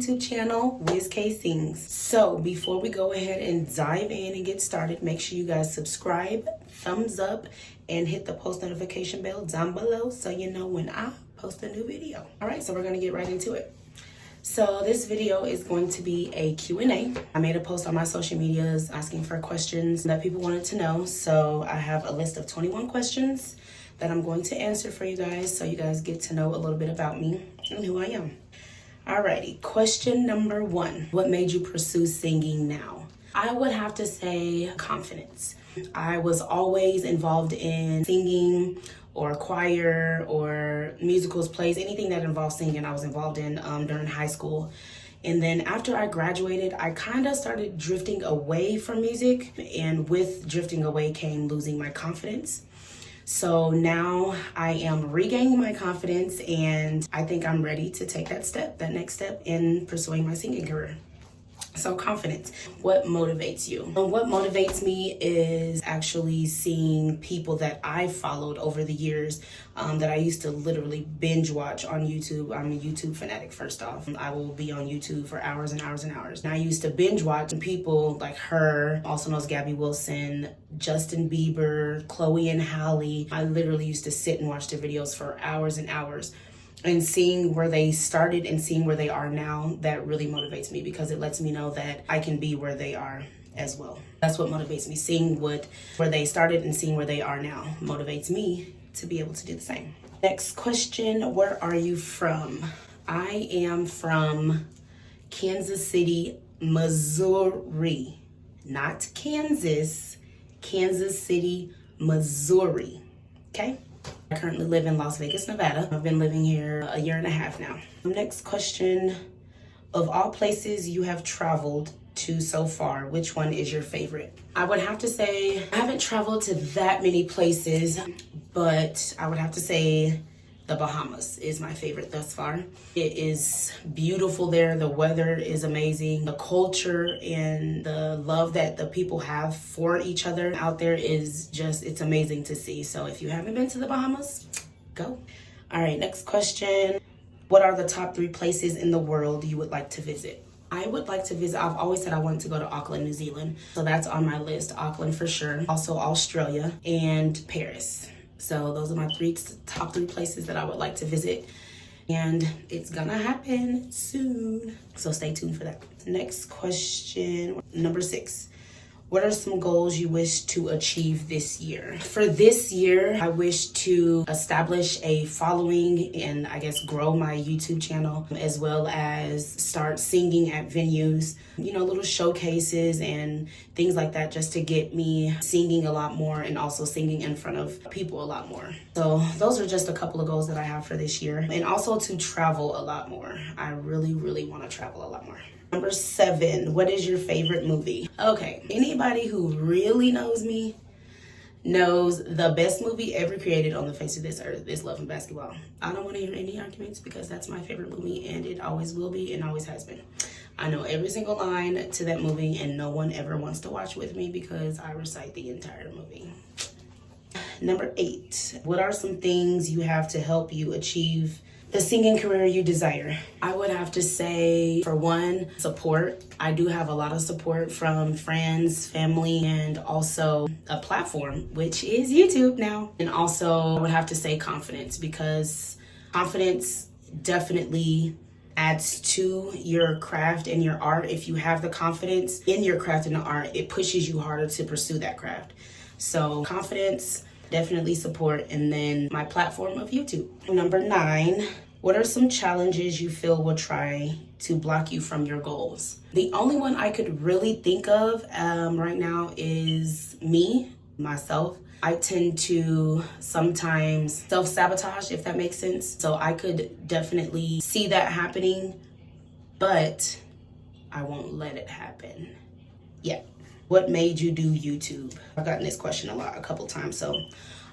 YouTube channel, Wiz K Sings. So before we go ahead and dive in and get started, make sure you guys subscribe, thumbs up, and hit the post notification bell down below so you know when I post a new video. All right, so we're gonna get right into it. So this video is going to be a Q&A. I made a post on my social medias asking for questions that people wanted to know. So I have a list of 21 questions that I'm going to answer for you guys so you guys get to know a little bit about me and who I am. Alrighty, question number 1. What made you pursue singing now? I would have to say confidence. I was always involved in singing or choir or musicals, plays, anything that involves singing I was involved in during high school. And then after I graduated, I kind of started drifting away from music, and with drifting away came losing my confidence. So now I am regaining my confidence, and I think I'm ready to take that next step in pursuing my singing career. So confidence, what motivates you? What motivates me is actually seeing people that I followed over the years that I used to literally binge watch on YouTube. I'm a YouTube fanatic, first off. I will be on YouTube for hours and hours and hours. And I used to binge watch people like her, also known as Gabby Wilson, Justin Bieber, Chloe and Halle. I literally used to sit and watch their videos for hours and hours. And seeing where they started and seeing where they are now, that really motivates me because it lets me know that I can be where they are as well. That's what motivates me. Seeing where they started and seeing where they are now motivates me to be able to do the same. Next question, where are you from? I am from Kansas City, Missouri. Not Kansas, Kansas City, Missouri. Okay? I currently live in Las Vegas, Nevada. I've been living here a year and a half now. Next question, of all places you have traveled to so far, which one is your favorite? I would have to say, I haven't traveled to that many places, but I would have to say the Bahamas is my favorite thus far. It is beautiful there. The weather is amazing. The culture and the love that the people have for each other out there is just, it's amazing to see. So if you haven't been to the Bahamas, go. All right, next question. What are the top 3 places in the world you would like to visit? I would like to visit, I've always said I wanted to go to Auckland, New Zealand. So that's on my list, Auckland for sure. Also Australia and Paris. So those are my top 3 places that I would like to visit. And it's gonna happen soon. So stay tuned for that. Next question, number 6. What are some goals you wish to achieve this year? For this year, I wish to establish a following and I guess grow my YouTube channel, as well as start singing at venues, you know, little showcases and things like that, just to get me singing a lot more and also singing in front of people a lot more. So those are just a couple of goals that I have for this year. And also to travel a lot more. I really, really want to travel a lot more. Number 7, what is your favorite movie? Okay, anybody who really knows me knows the best movie ever created on the face of this earth is Love and Basketball. I don't want to hear any arguments because that's my favorite movie and it always will be and always has been. I know every single line to that movie and no one ever wants to watch with me because I recite the entire movie. Number 8, what are some things you have to help you achieve the singing career you desire? I would have to say, for one, support. I do have a lot of support from friends, family, and also a platform, which is YouTube now. And also, I would have to say confidence, because confidence definitely adds to your craft and your art. If you have the confidence in your craft and the art, it pushes you harder to pursue that craft. So confidence, definitely support, and then my platform of YouTube. Number 9, what are some challenges you feel will try to block you from your goals? The only one I could really think of right now is myself. I tend to sometimes self-sabotage, if that makes sense. So I could definitely see that happening, but I won't let it happen yet. What made you do YouTube? I've gotten this question a couple times, so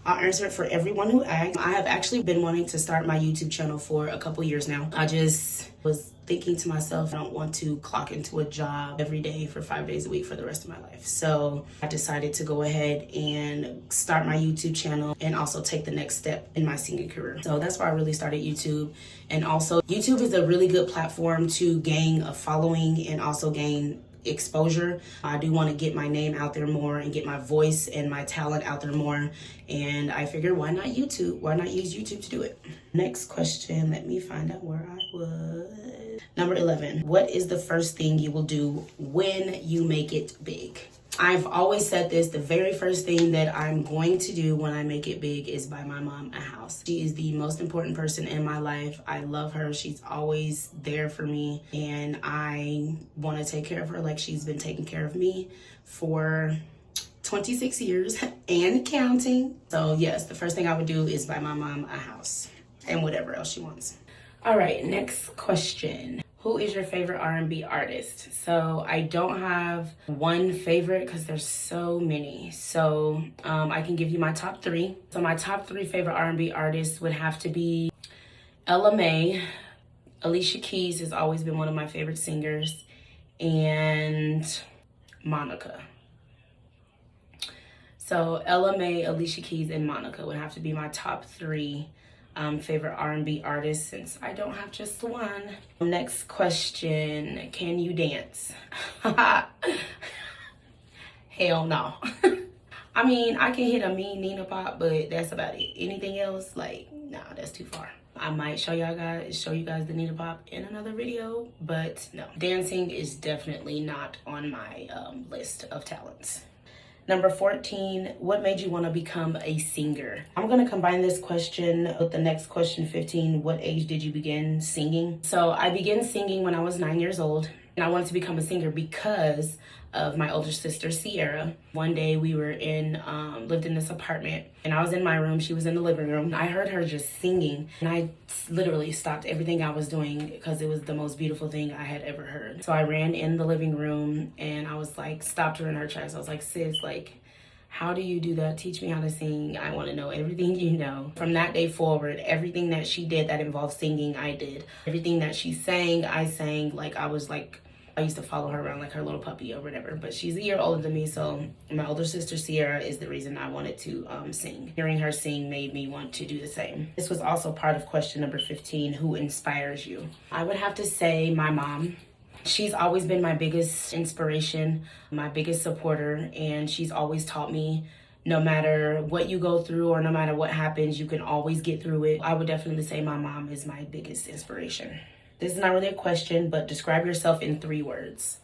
I'll answer it for everyone who asked. I have actually been wanting to start my YouTube channel for a couple years now. I just was thinking to myself, I don't want to clock into a job every day for 5 days a week for the rest of my life. So I decided to go ahead and start my YouTube channel and also take the next step in my singing career. So that's why I really started YouTube. And also YouTube is a really good platform to gain a following and also gain exposure. I do want to get my name out there more and get my voice and my talent out there more. And I figured, why not YouTube? Why not use YouTube to do it? Next question, let me find out where I was. Number 11, what is the first thing you will do when you make it big? I've always said this, the very first thing that I'm going to do when I make it big is buy my mom a house. She is the most important person in my life. I love her. She's always there for me. And I want to take care of her like she's been taking care of me for 26 years and counting. So yes, the first thing I would do is buy my mom a house and whatever else she wants. All right, next question. Who is your favorite R&B artist? So I don't have one favorite because there's so many. So I can give you my top 3. So my top 3 favorite R&B artists would have to be Ella Mai. Alicia Keys has always been one of my favorite singers. And Monica. So Ella Mai, Alicia Keys, and Monica would have to be my top 3 favorite R&B artists, since I don't have just one. Next question, can you dance? Hell no. I mean, I can hit a mean Nina Pop, but that's about it. Anything else, like, nah, that's too far. I might show you guys the Nina Pop in another video, but no. Dancing is definitely not on my list of talents. Number 14, what made you want to become a singer? I'm going to combine this question with the next question, 15. What age did you begin singing? So I began singing when I was 9 years old, and I wanted to become a singer because of my older sister, Sierra. One day we were lived in this apartment, and I was in my room. She was in the living room. I heard her just singing, and I literally stopped everything I was doing because it was the most beautiful thing I had ever heard. So I ran in the living room, and I was like, stopped her in her tracks. I was like, sis, like, how do you do that? Teach me how to sing. I want to know everything you know. From that day forward, everything that she did that involved singing, I did. Everything that she sang, I sang. Like, I used to follow her around like her little puppy or whatever, but she's a year older than me, so my older sister Sierra is the reason I wanted to sing. Hearing her sing made me want to do the same. This was also part of question number 15, who inspires you? I would have to say my mom. She's always been my biggest inspiration, my biggest supporter, and she's always taught me no matter what you go through or no matter what happens, you can always get through it. I would definitely say my mom is my biggest inspiration. This is not really a question, but describe yourself in 3 words.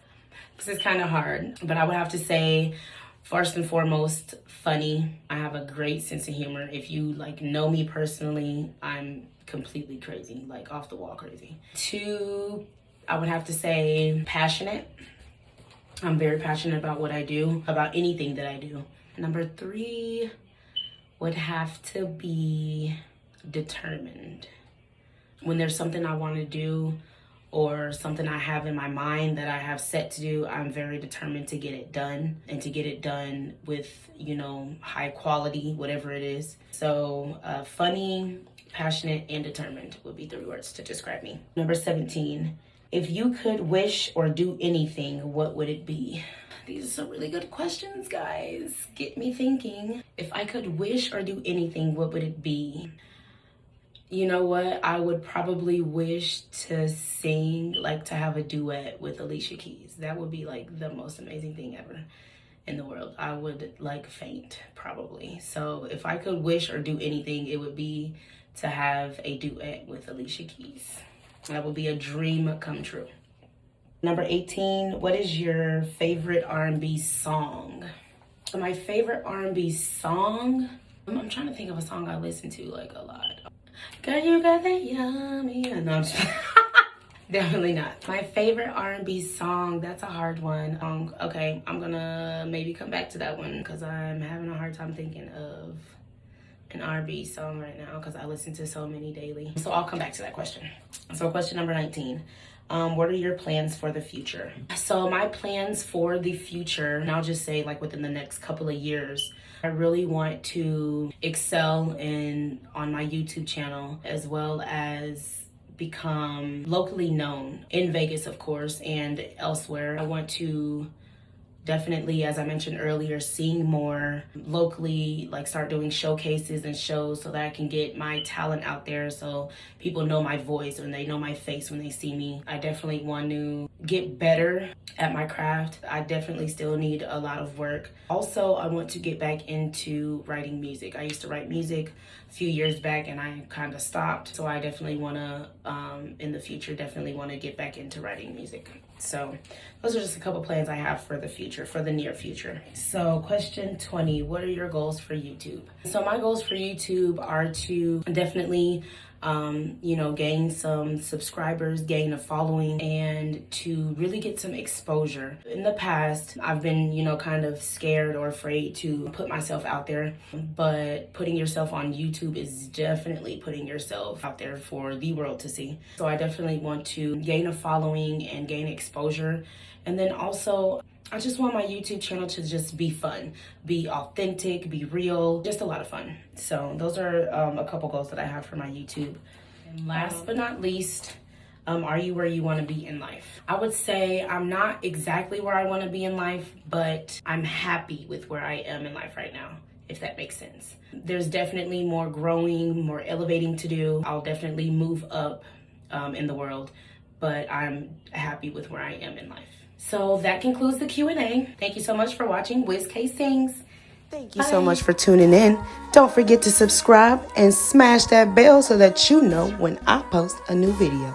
This is kind of hard, but I would have to say, first and foremost, funny. I have a great sense of humor. If you know me personally, I'm completely crazy, like off the wall crazy. 2, I would have to say passionate. I'm very passionate about what I do, about anything that I do. Number 3 would have to be determined. When there's something I want to do or something I have in my mind that I have set to do, I'm very determined to get it done, and to get it done with, high quality, whatever it is. So funny, passionate, and determined would be 3 words to describe me. Number 17, if you could wish or do anything, what would it be? These are some really good questions, guys. Get me thinking. If I could wish or do anything, what would it be? You know what? I would probably wish to sing, to have a duet with Alicia Keys. That would be the most amazing thing ever in the world. I would faint probably. So if I could wish or do anything, it would be to have a duet with Alicia Keys. That would be a dream come true. Number 18, what is your favorite R&B song? So my favorite R&B song, I'm trying to think of a song I listen to a lot. Girl, you got that yummy. No, I'm just definitely not. My favorite R&B song, that's a hard one. Okay, I'm gonna maybe come back to that one because I'm having a hard time thinking of an R&B song right now because I listen to so many daily. So I'll come back to that question. So question number 19. What are your plans for the future? So my plans for the future, and I'll just say like within the next couple of years, I really want to excel on my YouTube channel, as well as become locally known in Vegas, of course, and elsewhere. I want to definitely, as I mentioned earlier, sing more locally, like start doing showcases and shows so that I can get my talent out there so people know my voice and they know my face when they see me. I definitely want to get better at my craft. I definitely still need a lot of work. Also, I want to get back into writing music. I used to write music a few years back and I kind of stopped. So I definitely want to, in the future, definitely want to get back into writing music. So those are just a couple plans I have for the future, for the near future. So question 20, what are your goals for YouTube? So my goals for YouTube are to definitely, gain some subscribers, gain a following, and to really get some exposure. In the past, I've been, kind of scared or afraid to put myself out there, but putting yourself on YouTube is definitely putting yourself out there for the world to see. So I definitely want to gain a following and gain exposure. And then also, I just want my YouTube channel to just be fun, be authentic, be real, just a lot of fun. So those are a couple goals that I have for my YouTube. And last but not least, are you where you want to be in life? I would say I'm not exactly where I want to be in life, but I'm happy with where I am in life right now, if that makes sense. There's definitely more growing, more elevating to do. I'll definitely move up in the world, but I'm happy with where I am in life. So that concludes the Q&A. Thank you so much for watching Wiz K Sings. Thank you so much for tuning in. Don't forget to subscribe and smash that bell so that you know when I post a new video.